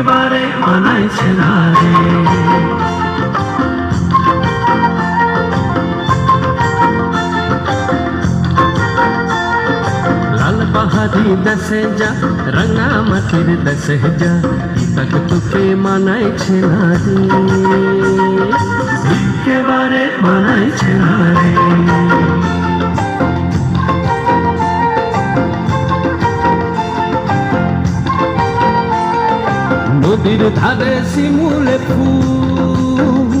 একেবারে মানাইছে না রে। লাল পাহাড়ি দেশে যা, রাঙা মাটির দেশে যা, তক তোকে মানাইছে না রে, একেবারে মানাইছে না রে। নদীর ধারে শিমুলে ফুল,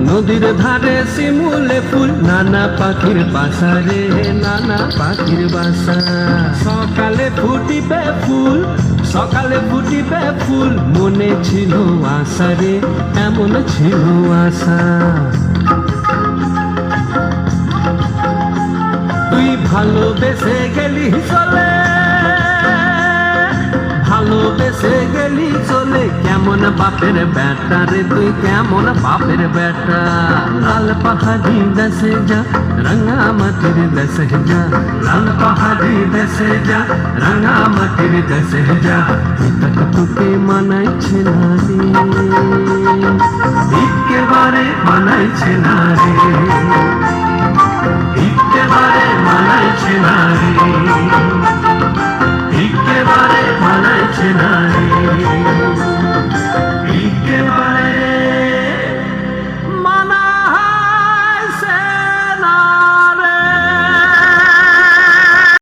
নদীর ধারে শিমুলে ফুল, নানা পাখির বাসা রে, নানা পাখির বাসা। সকালে ফুটিবে ফুল, সকালে ফুটিবে ফুল, মনে ছিল আশা রে, এমন ছিল আশা। তুই ভালোবেসে গেলি চলে, ভালোবেসে গেলি চলে, কেমন বাপের বেটা রে তুই, কেমন বাপের বেটা। লাল পাহাড়ি দেশে যা, রাঙা মাটির দেশে যা, লাল পাহাড়ি দেশে যা, রাঙা মাটির দেশে যা, তক তোকে মানাইছে না রে, একেবারে মানাইছে না রে, একেবারে মানাইছে না রে, একেবারে মানাইছে না।